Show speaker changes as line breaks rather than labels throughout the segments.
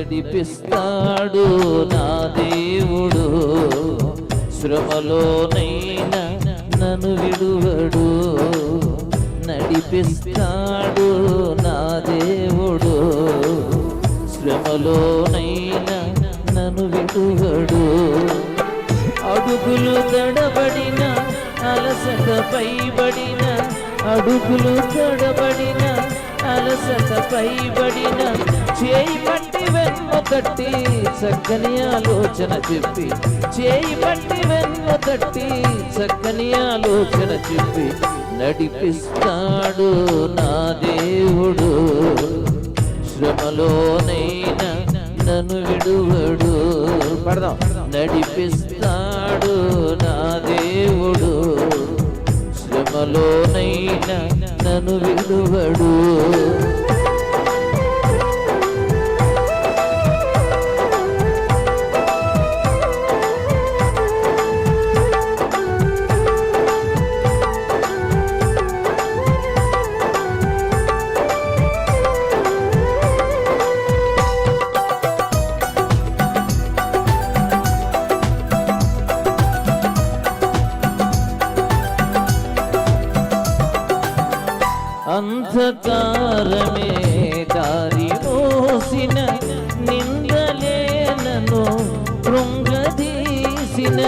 నడిపిస్తాడు నా దేవుడు, శ్రమలోనైనా నన్ను విడువడు. నడిపిస్తాడు నా దేవుడు, శ్రమలోనైనా నన్ను విడువడు. అడుగులు తడబడిన అలసట పైబడిన, అడుగులు తడబడిన అలసట పైబడిన, చేయి పట్టి వెన్ను తట్టి చక్కని ఆలోచన చెప్పి, చేయి పట్టి వెన్ను తట్టి చక్కని ఆలోచన చెప్పి నడిపిస్తాడు నా దేవుడు, శ్రమలోనైనా నన్ను విడువడు. పడదాం. నడిపిస్తాడు నా దేవుడు, శ్రమలోనైనా నన్ను విడువడు. అంధకారమే దారి మోసిన, నిందలే నన్ను కృంగదీసిన,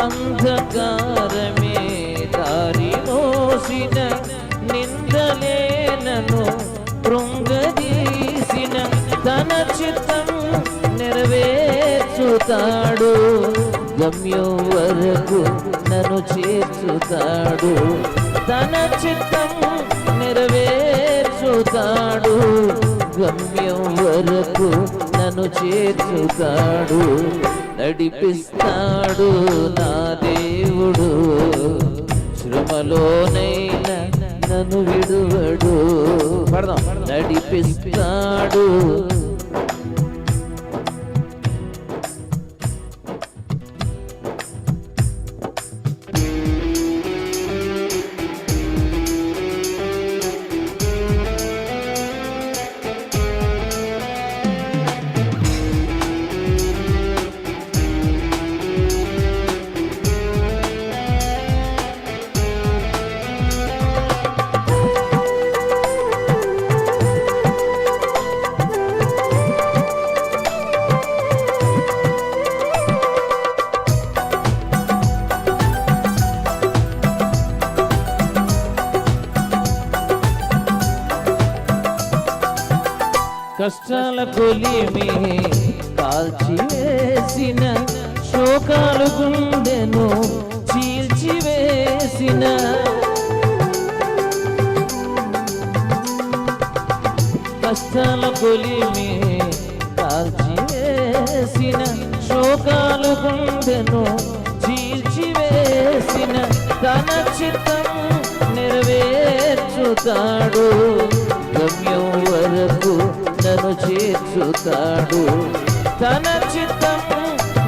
అంధకారమే దారి మోసిన, నిందలే నన్ను కృంగదీసిన, తన చిత్తం నెరవేర్చుతాడు, గమ్యం వరకు నన్ను చేర్చుతాడు. తన చిత్తం నెరవేర్చుతాడు, గమ్యం వరకు నన్ను చేర్చుతాడు. నడిపిస్తాడు నా దేవుడు, శ్రమలోనైనా నన్ను విడువడు. పడదాం. నడిపిస్తాడు కష్టాల కొలిమి కాల్చివేసిన, శోకాలు గుండెను చీల్చివేసిన, కష్టాల కొలిమి కాల్చివేసిన, శోకాలు గుండెను చీల్చివేసిన, తన చిత్తం నెరవేర్చుతాడు, గమ్యం వరకు నన్ను చేర్చుతాడు. తన చిత్తం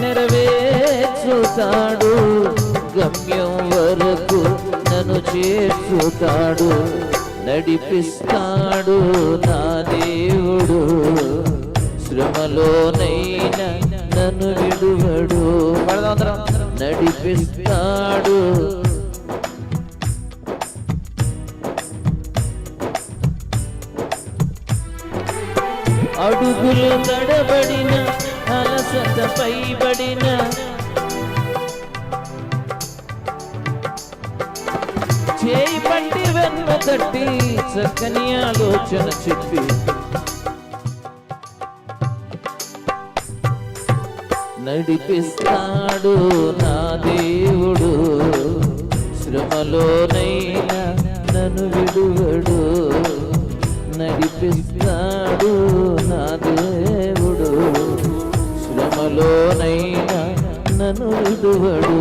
నెరవేర్చుతాడు, గమ్యం వరకు నన్ను చేర్చుతాడు. నడిపిస్తాడు నా దేవుడు, శ్రమలోనైనా నన్ను విడువడు. నడిపిస్తాడు అడుగులు తడబడిన అలసట పైబడిన, చేయి పట్టి వెన్ను తట్టి చక్కని ఆలోచన చెప్పి నడిపిస్తాడు నా దేవుడు, శ్రమలోనైనా నన్ను విడువడు. నడిపిస్తాడు నా దేవుడు, శ్రమలోనైనా నన్ను విడువడు.